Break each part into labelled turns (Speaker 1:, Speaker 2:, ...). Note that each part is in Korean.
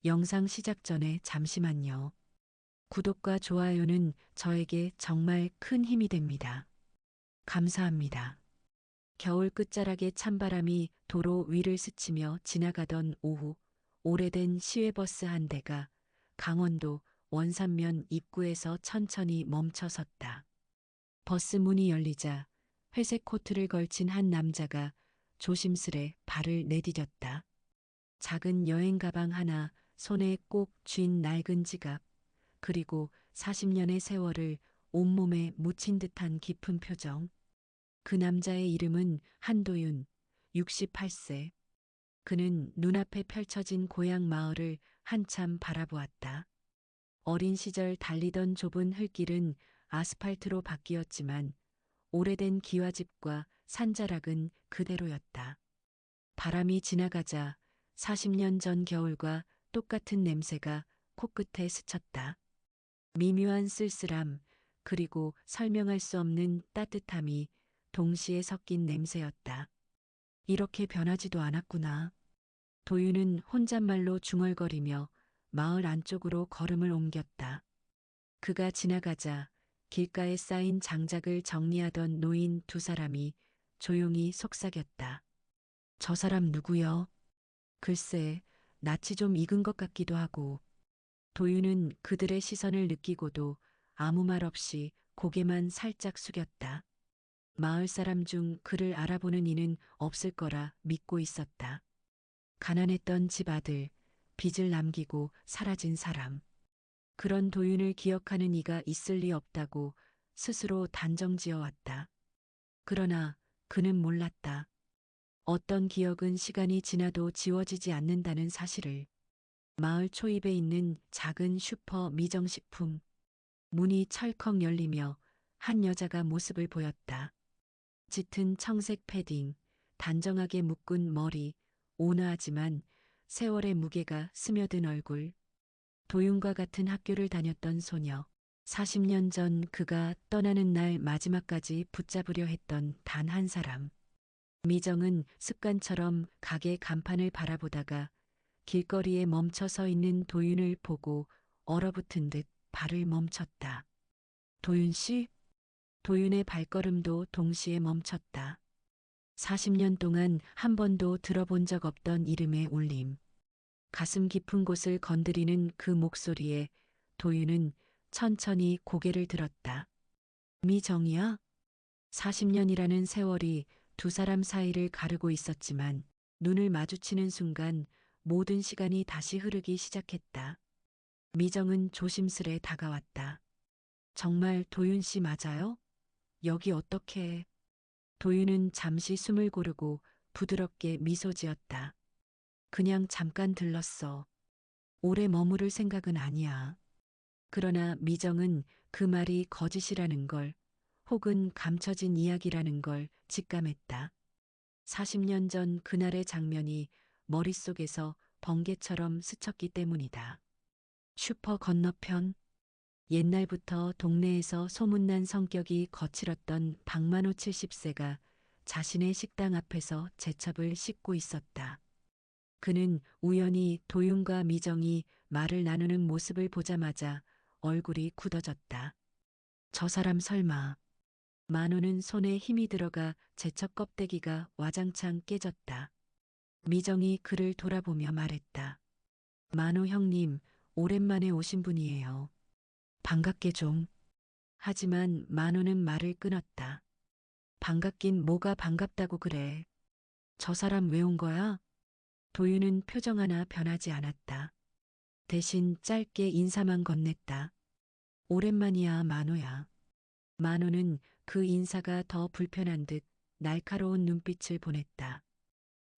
Speaker 1: 영상 시작 전에 잠시만요. 구독과 좋아요는 저에게 정말 큰 힘이 됩니다. 감사합니다. 겨울 끝자락에 찬바람이 도로 위를 스치며 지나가던 오후, 오래된 시외버스 한 대가 강원도 원산면 입구에서 천천히 멈춰 섰다. 버스 문이 열리자 회색 코트를 걸친 한 남자가 조심스레 발을 내디뎠다. 작은 여행 가방 하나, 손에 꼭 쥔 낡은 지갑, 그리고 40년의 세월을 온몸에 묻힌 듯한 깊은 표정. 그 남자의 이름은 한도윤, 68세. 그는 눈앞에 펼쳐진 고향 마을을 한참 바라보았다. 어린 시절 달리던 좁은 흙길은 아스팔트로 바뀌었지만 오래된 기와집과 산자락은 그대로였다. 바람이 지나가자 40년 전 겨울과 똑같은 냄새가 코끝에 스쳤다. 미묘한 쓸쓸함, 그리고 설명할 수 없는 따뜻함이 동시에 섞인 냄새였다. 이렇게 변하지도 않았구나. 도윤은 혼잣말로 중얼거리며 마을 안쪽으로 걸음을 옮겼다. 그가 지나가자 길가에 쌓인 장작을 정리하던 노인 두 사람이 조용히 속삭였다. 저 사람 누구여? 글쎄, 낯이 좀 익은 것 같기도 하고. 도윤은 그들의 시선을 느끼고도 아무 말 없이 고개만 살짝 숙였다. 마을 사람 중 그를 알아보는 이는 없을 거라 믿고 있었다. 가난했던 집 아들, 빚을 남기고 사라진 사람. 그런 도윤을 기억하는 이가 있을 리 없다고 스스로 단정지어 왔다. 그러나 그는 몰랐다. 어떤 기억은 시간이 지나도 지워지지 않는다는 사실을. 마을 초입에 있는 작은 슈퍼 미정식품. 문이 철컥 열리며 한 여자가 모습을 보였다. 짙은 청색 패딩, 단정하게 묶은 머리, 온화하지만 세월의 무게가 스며든 얼굴. 도윤과 같은 학교를 다녔던 소녀. 40년 전 그가 떠나는 날 마지막까지 붙잡으려 했던 단 한 사람. 미정은 습관처럼 가게 간판을 바라보다가 길거리에 멈춰 서 있는 도윤을 보고 얼어붙은 듯 발을 멈췄다. 도윤 씨? 도윤의 발걸음도 동시에 멈췄다. 40년 동안 한 번도 들어본 적 없던 이름의 울림. 가슴 깊은 곳을 건드리는 그 목소리에 도윤은 천천히 고개를 들었다. 미정이야? 40년이라는 세월이 두 사람 사이를 가르고 있었지만 눈을 마주치는 순간 모든 시간이 다시 흐르기 시작했다. 미정은 조심스레 다가왔다. 정말 도윤 씨 맞아요? 여기 어떻게... 도윤은 잠시 숨을 고르고 부드럽게 미소 지었다. 그냥 잠깐 들렀어. 오래 머무를 생각은 아니야. 그러나 미정은 그 말이 거짓이라는 걸, 혹은 감춰진 이야기라는 걸 직감했다. 40년 전 그날의 장면이 머릿속에서 번개처럼 스쳤기 때문이다. 슈퍼 건너편. 옛날부터 동네에서 소문난 성격이 거칠었던 박만호 70세가 자신의 식당 앞에서 제첩을 씻고 있었다. 그는 우연히 도윤과 미정이 말을 나누는 모습을 보자마자 얼굴이 굳어졌다. 저 사람 설마. 만호는 손에 힘이 들어가 제첩 껍데기가 와장창 깨졌다. 미정이 그를 돌아보며 말했다. 만호 형님, 오랜만에 오신 분이에요. 반갑게 좀. 하지만 만호는 말을 끊었다. 반갑긴 뭐가 반갑다고 그래. 저 사람 왜 온 거야? 도윤은 표정 하나 변하지 않았다. 대신 짧게 인사만 건넸다. 오랜만이야, 만호야. 만호는 그 인사가 더 불편한 듯 날카로운 눈빛을 보냈다.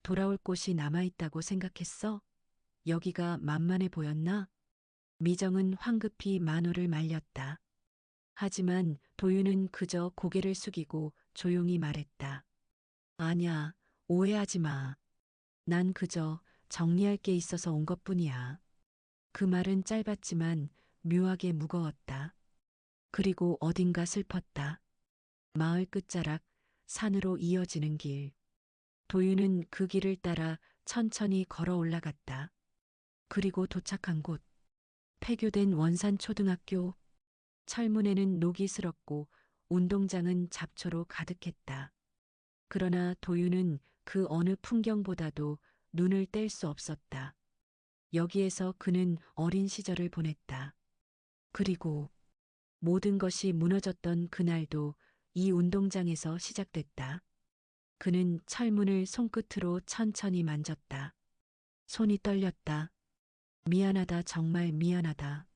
Speaker 1: 돌아올 곳이 남아있다고 생각했어? 여기가 만만해 보였나? 미정은 황급히 만호를 말렸다. 하지만 도윤은 그저 고개를 숙이고 조용히 말했다. 아냐, 오해하지 마. 난 그저 정리할 게 있어서 온 것뿐이야. 그 말은 짧았지만 묘하게 무거웠다. 그리고 어딘가 슬펐다. 마을 끝자락, 산으로 이어지는 길. 도윤은 그 길을 따라 천천히 걸어 올라갔다. 그리고 도착한 곳, 폐교된 원산초등학교. 철문에는 녹이 슬었고 운동장은 잡초로 가득했다. 그러나 도윤은 그 어느 풍경보다도 눈을 뗄 수 없었다. 여기에서 그는 어린 시절을 보냈다. 그리고 모든 것이 무너졌던 그날도 이 운동장에서 시작됐다. 그는 철문을 손끝으로 천천히 만졌다. 손이 떨렸다. 미안하다, 정말 미안하다.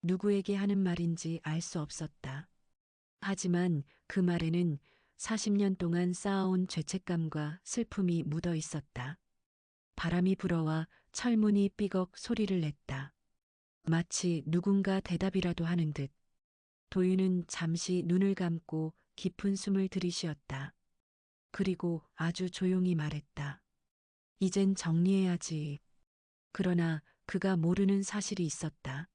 Speaker 1: 누구에게 하는 말인지 알 수 없었다. 하지만 그 말에는 40년 동안 쌓아온 죄책감과 슬픔이 묻어 있었다. 바람이 불어와 철문이 삐걱 소리를 냈다. 마치 누군가 대답이라도 하는 듯. 도윤은 잠시 눈을 감고 깊은 숨을 들이쉬었다. 그리고 아주 조용히 말했다. 이젠 정리해야지. 그러나 그가 모르는 사실이 있었다.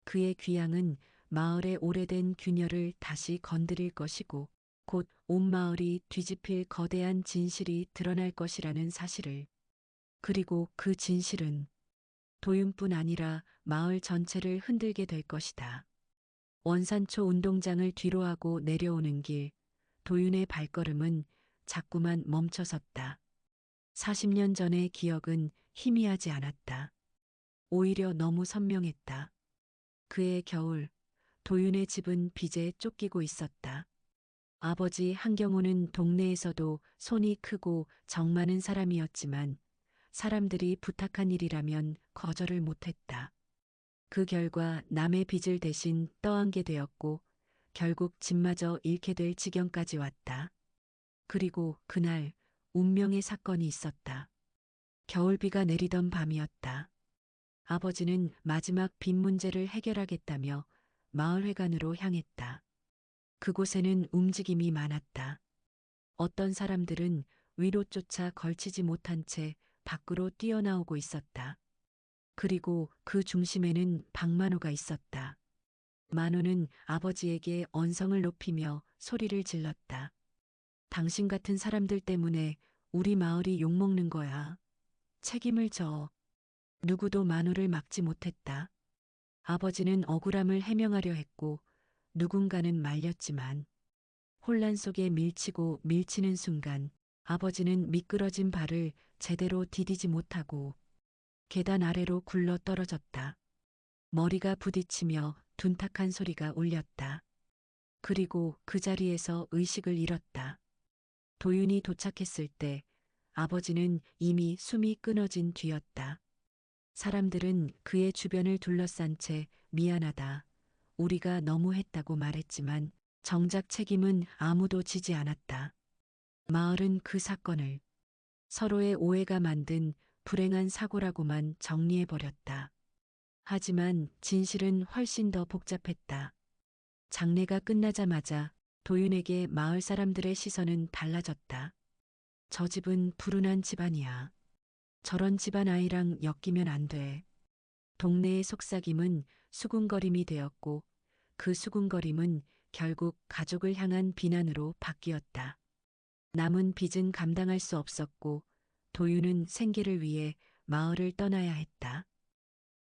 Speaker 1: 그의 귀향은 마을의 오래된 균열을 다시 건드릴 것이고 곧 온 마을이 뒤집힐 거대한 진실이 드러날 것이라는 사실을. 그리고 그 진실은 도윤뿐 아니라 마을 전체를 흔들게 될 것이다. 원산초 운동장을 뒤로하고 내려오는 길, 도윤의 발걸음은 자꾸만 멈춰섰다. 40년 전의 기억은 희미하지 않았다. 오히려 너무 선명했다. 그해 겨울, 도윤의 집은 빚에 쫓기고 있었다. 아버지 한경호는 동네에서도 손이 크고 정 많은 사람이었지만 사람들이 부탁한 일이라면 거절을 못했다. 그 결과 남의 빚을 대신 떠안게 되었고 결국 집마저 잃게 될 지경까지 왔다. 그리고 그날 운명의 사건이 있었다. 겨울비가 내리던 밤이었다. 아버지는 마지막 빚 문제를 해결하겠다며 마을회관으로 향했다. 그곳에는 움직임이 많았다. 어떤 사람들은 위로조차 걸치지 못한 채 밖으로 뛰어나오고 있었다. 그리고 그 중심에는 박만호가 있었다. 만호는 아버지에게 언성을 높이며 소리를 질렀다. 당신 같은 사람들 때문에 우리 마을이 욕먹는 거야. 책임을 져. 누구도 만호를 막지 못했다. 아버지는 억울함을 해명하려 했고 누군가는 말렸지만 혼란 속에 밀치고 밀치는 순간 아버지는 미끄러진 발을 제대로 디디지 못하고 계단 아래로 굴러 떨어졌다. 머리가 부딪히며 둔탁한 소리가 울렸다. 그리고 그 자리에서 의식을 잃었다. 도윤이 도착했을 때 아버지는 이미 숨이 끊어진 뒤였다. 사람들은 그의 주변을 둘러싼 채 미안하다. 우리가 너무했다고 말했지만 정작 책임은 아무도 지지 않았다. 마을은 그 사건을 서로의 오해가 만든 불행한 사고라고만 정리해버렸다. 하지만 진실은 훨씬 더 복잡했다. 장례가 끝나자마자 도윤에게 마을 사람들의 시선은 달라졌다. 저 집은 불운한 집안이야. 저런 집안 아이랑 엮이면 안 돼. 동네의 속삭임은 수군거림이 되었고 그 수군거림은 결국 가족을 향한 비난으로 바뀌었다. 남은 빚은 감당할 수 없었고 도윤은 생계를 위해 마을을 떠나야 했다.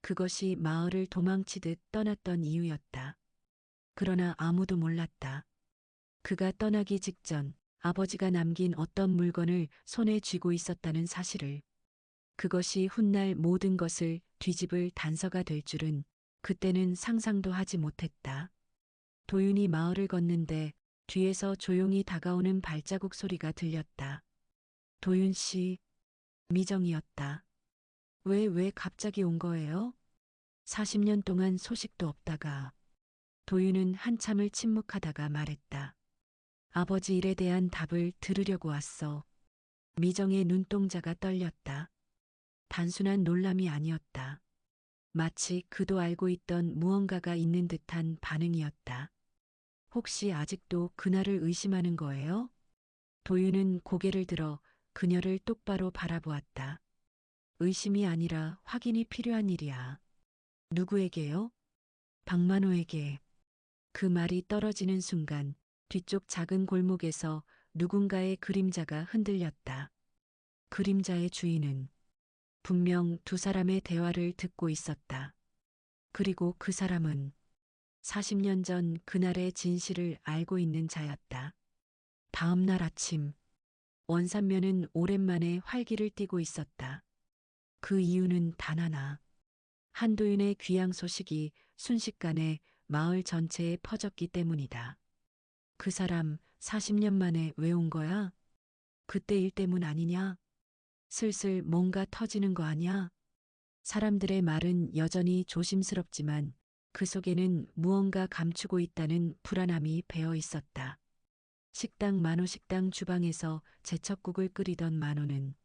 Speaker 1: 그것이 마을을 도망치듯 떠났던 이유였다. 그러나 아무도 몰랐다. 그가 떠나기 직전 아버지가 남긴 어떤 물건을 손에 쥐고 있었다는 사실을. 그것이 훗날 모든 것을 뒤집을 단서가 될 줄은 그때는 상상도 하지 못했다. 도윤이 마을을 걷는데 뒤에서 조용히 다가오는 발자국 소리가 들렸다. 도윤 씨, 미정이었다. 왜 갑자기 온 거예요? 40년 동안 소식도 없다가. 도윤은 한참을 침묵하다가 말했다. 아버지 일에 대한 답을 들으려고 왔어. 미정의 눈동자가 떨렸다. 단순한 놀람이 아니었다. 마치 그도 알고 있던 무언가가 있는 듯한 반응이었다. 혹시 아직도 그날을 의심하는 거예요? 도윤은 고개를 들어 그녀를 똑바로 바라보았다. 의심이 아니라 확인이 필요한 일이야. 누구에게요? 박만호에게. 그 말이 떨어지는 순간 뒤쪽 작은 골목에서 누군가의 그림자가 흔들렸다. 그림자의 주인은 분명 두 사람의 대화를 듣고 있었다. 그리고 그 사람은 40년 전 그날의 진실을 알고 있는 자였다. 다음 날 아침, 원산면은 오랜만에 활기를 띠고 있었다. 그 이유는 단 하나. 한도윤의 귀양 소식이 순식간에 마을 전체에 퍼졌기 때문이다. 그 사람 40년 만에 왜 온 거야? 그때 일 때문 아니냐? 슬슬 뭔가 터지는 거 아니야? 사람들의 말은 여전히 조심스럽지만 그 속에는 무언가 감추고 있다는 불안함이 배어 있었다. 식당 만호식당 주방에서 제첩국을 끓이던 만호는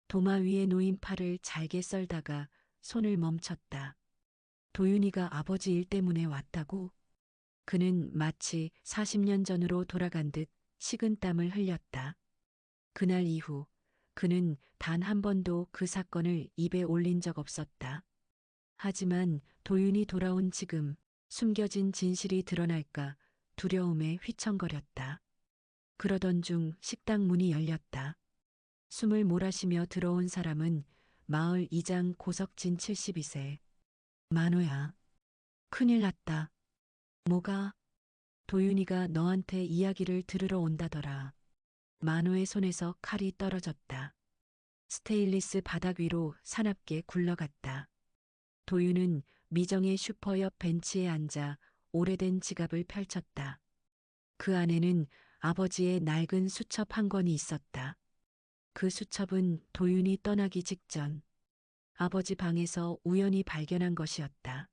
Speaker 1: 도마 위에 놓인 팔을 잘게 썰다가 손을 멈췄다. 도윤이가 아버지 일 때문에 왔다고? 그는 마치 40년 전으로 돌아간 듯 식은땀을 흘렸다. 그날 이후 그는 단 한 번도 그 사건을 입에 올린 적 없었다. 하지만 도윤이 돌아온 지금 숨겨진 진실이 드러날까 두려움에 휘청거렸다. 그러던 중 식당 문이 열렸다. 숨을 몰아쉬며 들어온 사람은 마을 이장 고석진 72세. 만호야. 큰일 났다. 뭐가? 도윤이가 너한테 이야기를 들으러 온다더라. 만호의 손에서 칼이 떨어졌다. 스테인리스 바닥 위로 사납게 굴러갔다. 도윤은 미정의 슈퍼 옆 벤치에 앉아 오래된 지갑을 펼쳤다. 그 안에는 아버지의 낡은 수첩 한 권이 있었다. 그 수첩은 도윤이 떠나기 직전 아버지 방에서 우연히 발견한 것이었다.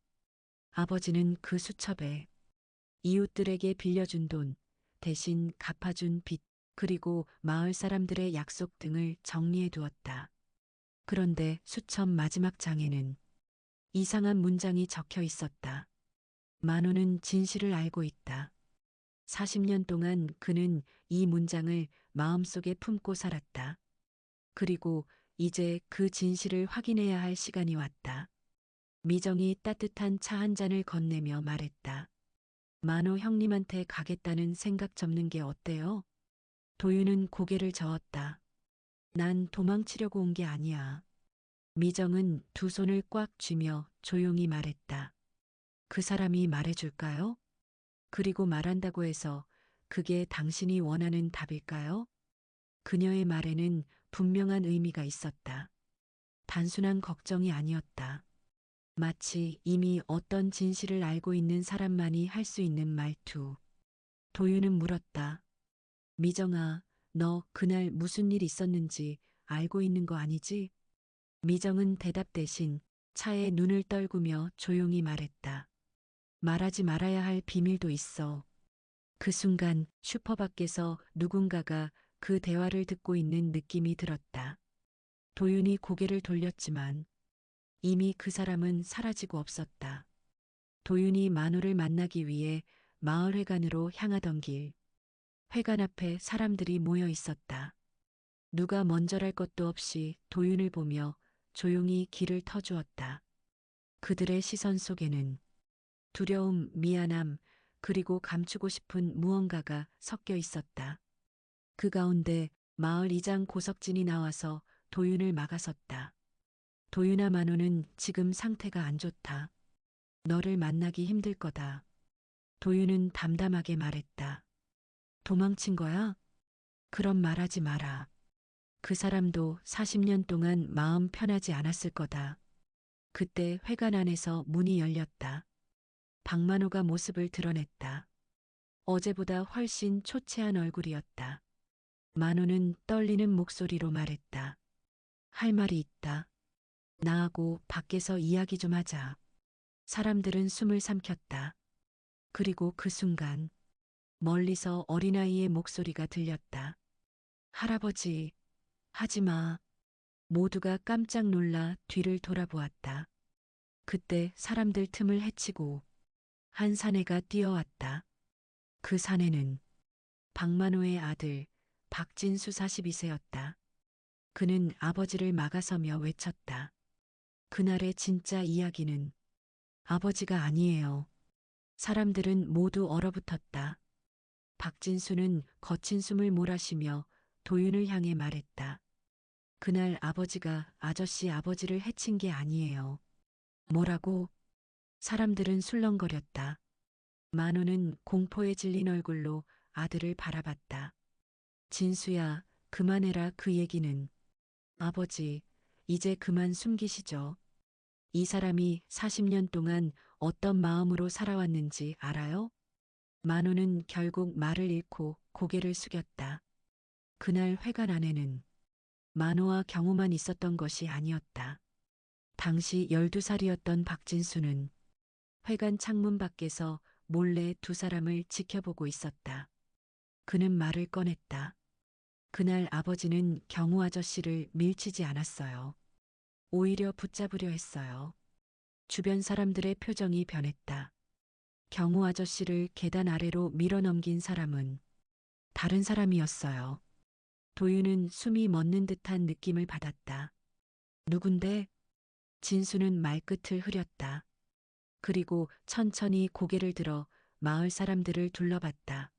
Speaker 1: 아버지는 그 수첩에 이웃들에게 빌려준 돈, 대신 갚아준 빚, 그리고 마을 사람들의 약속 등을 정리해 두었다. 그런데 수첩 마지막 장에는 이상한 문장이 적혀 있었다. 만호는 진실을 알고 있다. 40년 동안 그는 이 문장을 마음속에 품고 살았다. 그리고 이제 그 진실을 확인해야 할 시간이 왔다. 미정이 따뜻한 차 한 잔을 건네며 말했다. 만호 형님한테 가겠다는 생각 접는 게 어때요? 도윤은 고개를 저었다. 난 도망치려고 온 게 아니야. 미정은 두 손을 꽉 쥐며 조용히 말했다. 그 사람이 말해줄까요? 그리고 말한다고 해서 그게 당신이 원하는 답일까요? 그녀의 말에는 분명한 의미가 있었다. 단순한 걱정이 아니었다. 마치 이미 어떤 진실을 알고 있는 사람만이 할 수 있는 말투. 도윤은 물었다. 미정아, 너 그날 무슨 일 있었는지 알고 있는 거 아니지? 미정은 대답 대신 차에 눈을 떨구며 조용히 말했다. 말하지 말아야 할 비밀도 있어. 그 순간 슈퍼 밖에서 누군가가 그 대화를 듣고 있는 느낌이 들었다. 도윤이 고개를 돌렸지만 이미 그 사람은 사라지고 없었다. 도윤이 만호를 만나기 위해 마을회관으로 향하던 길. 회관 앞에 사람들이 모여 있었다. 누가 먼저랄 것도 없이 도윤을 보며 조용히 길을 터주었다. 그들의 시선 속에는 두려움, 미안함, 그리고 감추고 싶은 무언가가 섞여 있었다. 그 가운데 마을 이장 고석진이 나와서 도윤을 막아섰다. 도윤아, 만호는 지금 상태가 안 좋다. 너를 만나기 힘들 거다. 도윤은 담담하게 말했다. 도망친 거야? 그런 말하지 마라. 그 사람도 40년 동안 마음 편하지 않았을 거다. 그때 회관 안에서 문이 열렸다. 박만호가 모습을 드러냈다. 어제보다 훨씬 초췌한 얼굴이었다. 만호는 떨리는 목소리로 말했다. 할 말이 있다. 나하고 밖에서 이야기 좀 하자. 사람들은 숨을 삼켰다. 그리고 그 순간 멀리서 어린아이의 목소리가 들렸다. 할아버지, 하지 마. 모두가 깜짝 놀라 뒤를 돌아보았다. 그때 사람들 틈을 헤치고 한 사내가 뛰어왔다. 그 사내는 박만호의 아들 박진수 42세였다. 그는 아버지를 막아서며 외쳤다. 그날의 진짜 이야기는 아버지가 아니에요. 사람들은 모두 얼어붙었다. 박진수는 거친 숨을 몰아쉬며 도윤을 향해 말했다. 그날 아버지가 아저씨 아버지를 해친 게 아니에요. 뭐라고? 사람들은 술렁거렸다. 만호는 공포에 질린 얼굴로 아들을 바라봤다. 진수야, 그만해라 그 얘기는. 아버지, 이제 그만 숨기시죠. 이 사람이 40년 동안 어떤 마음으로 살아왔는지 알아요? 만호는 결국 말을 잃고 고개를 숙였다. 그날 회관 안에는 만호와 경호만 있었던 것이 아니었다. 당시 12살이었던 박진수는 회관 창문 밖에서 몰래 두 사람을 지켜보고 있었다. 그는 말을 꺼냈다. 그날 아버지는 경호 아저씨를 밀치지 않았어요. 오히려 붙잡으려 했어요. 주변 사람들의 표정이 변했다. 경호 아저씨를 계단 아래로 밀어넘긴 사람은 다른 사람이었어요. 도윤은 숨이 멎는 듯한 느낌을 받았다. 누군데? 진수는 말끝을 흐렸다. 그리고 천천히 고개를 들어 마을 사람들을 둘러봤다.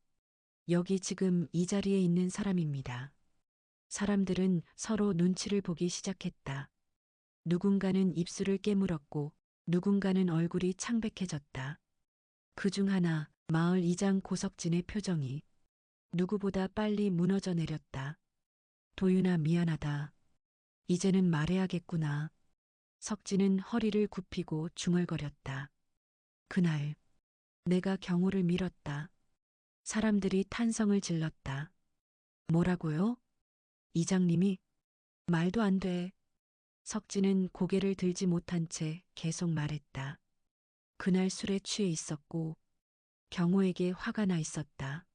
Speaker 1: 여기 지금 이 자리에 있는 사람입니다. 사람들은 서로 눈치를 보기 시작했다. 누군가는 입술을 깨물었고 누군가는 얼굴이 창백해졌다. 그중 하나 마을 이장 고석진의 표정이 누구보다 빨리 무너져 내렸다. 도윤아 미안하다. 이제는 말해야겠구나. 석진은 허리를 굽히고 중얼거렸다. 그날 내가 경호를 밀었다. 사람들이 탄성을 질렀다. 뭐라고요? 이장님이? 말도 안 돼. 석진은 고개를 들지 못한 채 계속 말했다. 그날 술에 취해 있었고 경호에게 화가 나 있었다.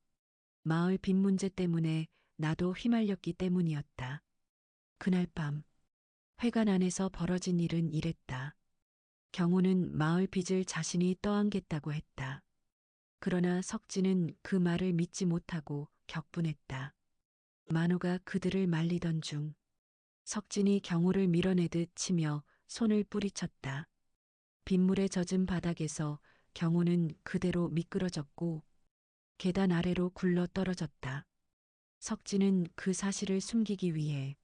Speaker 1: 마을 빚 문제 때문에 나도 휘말렸기 때문이었다. 그날 밤 회관 안에서 벌어진 일은 이랬다. 경호는 마을 빚을 자신이 떠안겠다고 했다. 그러나 석진은 그 말을 믿지 못하고 격분했다. 만호가 그들을 말리던 중 석진이 경호를 밀어내듯 치며 손을 뿌리쳤다. 빗물에 젖은 바닥에서 경호는 그대로 미끄러졌고 계단 아래로 굴러 떨어졌다. 석진은 그 사실을 숨기기 위해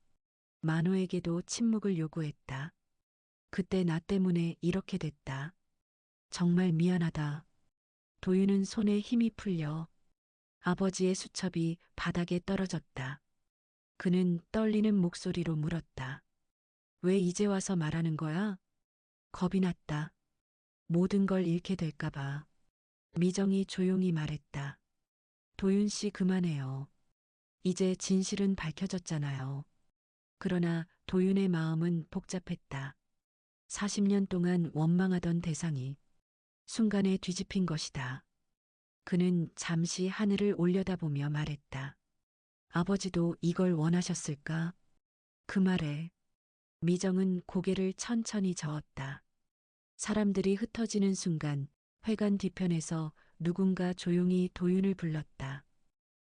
Speaker 1: 만호에게도 침묵을 요구했다. 그때 나 때문에 이렇게 됐다. 정말 미안하다. 도윤은 손에 힘이 풀려 아버지의 수첩이 바닥에 떨어졌다. 그는 떨리는 목소리로 물었다. 왜 이제 와서 말하는 거야? 겁이 났다. 모든 걸 잃게 될까봐. 미정이 조용히 말했다. 도윤 씨 그만해요. 이제 진실은 밝혀졌잖아요. 그러나 도윤의 마음은 복잡했다. 40년 동안 원망하던 대상이 순간에 뒤집힌 것이다. 그는 잠시 하늘을 올려다보며 말했다. 아버지도 이걸 원하셨을까? 그 말에 미정은 고개를 천천히 저었다. 사람들이 흩어지는 순간 회관 뒤편에서 누군가 조용히 도윤을 불렀다.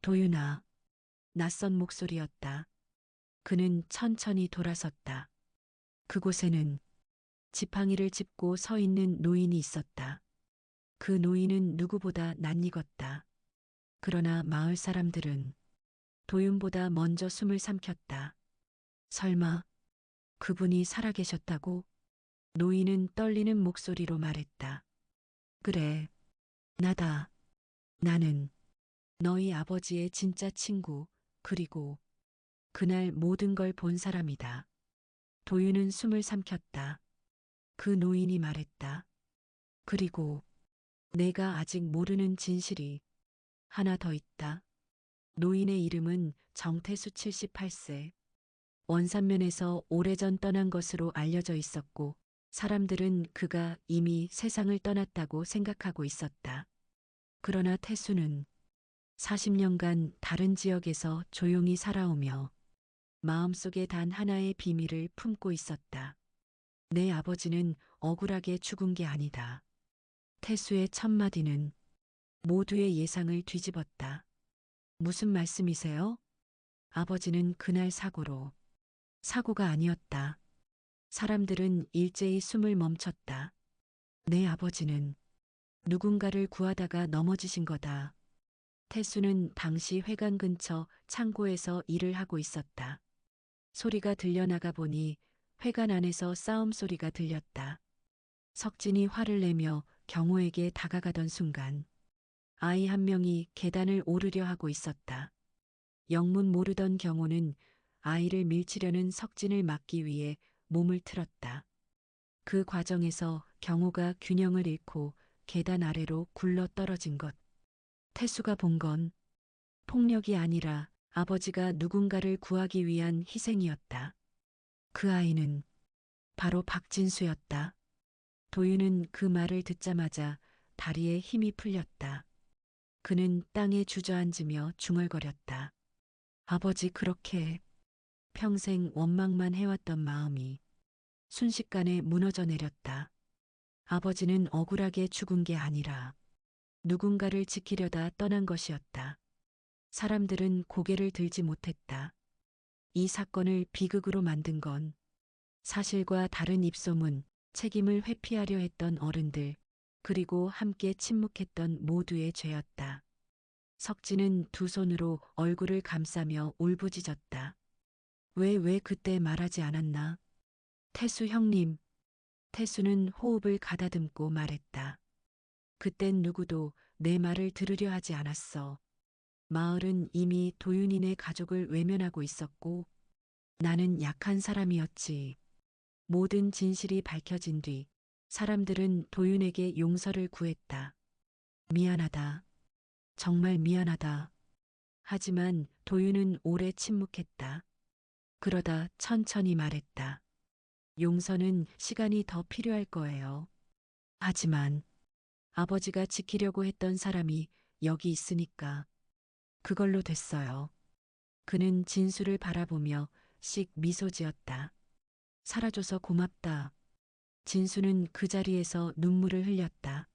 Speaker 1: 도윤아. 낯선 목소리였다. 그는 천천히 돌아섰다. 그곳에는 지팡이를 짚고 서 있는 노인이 있었다. 그 노인은 누구보다 낯익었다. 그러나 마을 사람들은 도윤보다 먼저 숨을 삼켰다. 설마 그분이 살아계셨다고? 노인은 떨리는 목소리로 말했다. 그래, 나다. 나는 너희 아버지의 진짜 친구, 그리고 그날 모든 걸 본 사람이다. 도윤은 숨을 삼켰다. 그 노인이 말했다. 그리고 내가 아직 모르는 진실이 하나 더 있다. 노인의 이름은 정태수 78세. 원산면에서 오래전 떠난 것으로 알려져 있었고 사람들은 그가 이미 세상을 떠났다고 생각하고 있었다. 그러나 태수는 40년간 다른 지역에서 조용히 살아오며 마음속에 단 하나의 비밀을 품고 있었다. 내 아버지는 억울하게 죽은 게 아니다. 태수의 첫마디는 모두의 예상을 뒤집었다. 무슨 말씀이세요? 아버지는 그날 사고가 아니었다. 사람들은 일제히 숨을 멈췄다. 내 아버지는 누군가를 구하다가 넘어지신 거다. 태수는 당시 회관 근처 창고에서 일을 하고 있었다. 소리가 들려나가 보니 회관 안에서 싸움 소리가 들렸다. 석진이 화를 내며 경호에게 다가가던 순간 아이 한 명이 계단을 오르려 하고 있었다. 영문 모르던 경호는 아이를 밀치려는 석진을 막기 위해 몸을 틀었다. 그 과정에서 경호가 균형을 잃고 계단 아래로 굴러 떨어진 것. 태수가 본 건 폭력이 아니라 아버지가 누군가를 구하기 위한 희생이었다. 그 아이는 바로 박진수였다. 도윤은 그 말을 듣자마자 다리에 힘이 풀렸다. 그는 땅에 주저앉으며 중얼거렸다. 아버지 그렇게 평생 원망만 해왔던 마음이 순식간에 무너져 내렸다. 아버지는 억울하게 죽은 게 아니라 누군가를 지키려다 떠난 것이었다. 사람들은 고개를 들지 못했다. 이 사건을 비극으로 만든 건 사실과 다른 입소문, 책임을 회피하려 했던 어른들, 그리고 함께 침묵했던 모두의 죄였다. 석진은 두 손으로 얼굴을 감싸며 울부짖었다. 왜 그때 말하지 않았나? 태수 형님. 태수는 호흡을 가다듬고 말했다. 그땐 누구도 내 말을 들으려 하지 않았어. 마을은 이미 도윤이네 가족을 외면하고 있었고 나는 약한 사람이었지. 모든 진실이 밝혀진 뒤 사람들은 도윤에게 용서를 구했다. 미안하다. 정말 미안하다. 하지만 도윤은 오래 침묵했다. 그러다 천천히 말했다. 용서는 시간이 더 필요할 거예요. 하지만 아버지가 지키려고 했던 사람이 여기 있으니까 그걸로 됐어요. 그는 진수를 바라보며 씩 미소 지었다. 살아줘서 고맙다. 진수는 그 자리에서 눈물을 흘렸다.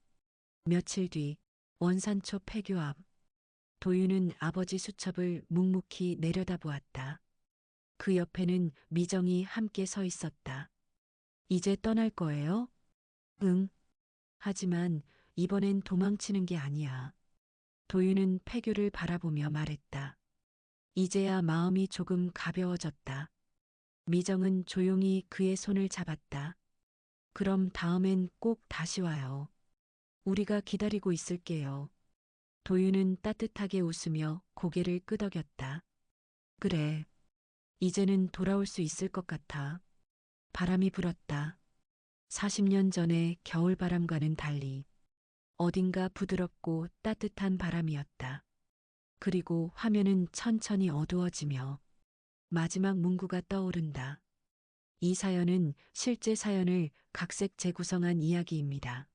Speaker 1: 며칠 뒤 원산초 폐교 앞 도윤은 아버지 수첩을 묵묵히 내려다보았다. 그 옆에는 미정이 함께 서 있었다. 이제 떠날 거예요? 응. 하지만 이번엔 도망치는 게 아니야. 도윤은 폐교를 바라보며 말했다. 이제야 마음이 조금 가벼워졌다. 미정은 조용히 그의 손을 잡았다. 그럼 다음엔 꼭 다시 와요. 우리가 기다리고 있을게요. 도윤은 따뜻하게 웃으며 고개를 끄덕였다. 그래. 이제는 돌아올 수 있을 것 같아. 바람이 불었다. 40년 전의 겨울바람과는 달리 어딘가 부드럽고 따뜻한 바람이었다. 그리고 화면은 천천히 어두워지며 마지막 문구가 떠오른다. 이 사연은 실제 사연을 각색 재구성한 이야기입니다.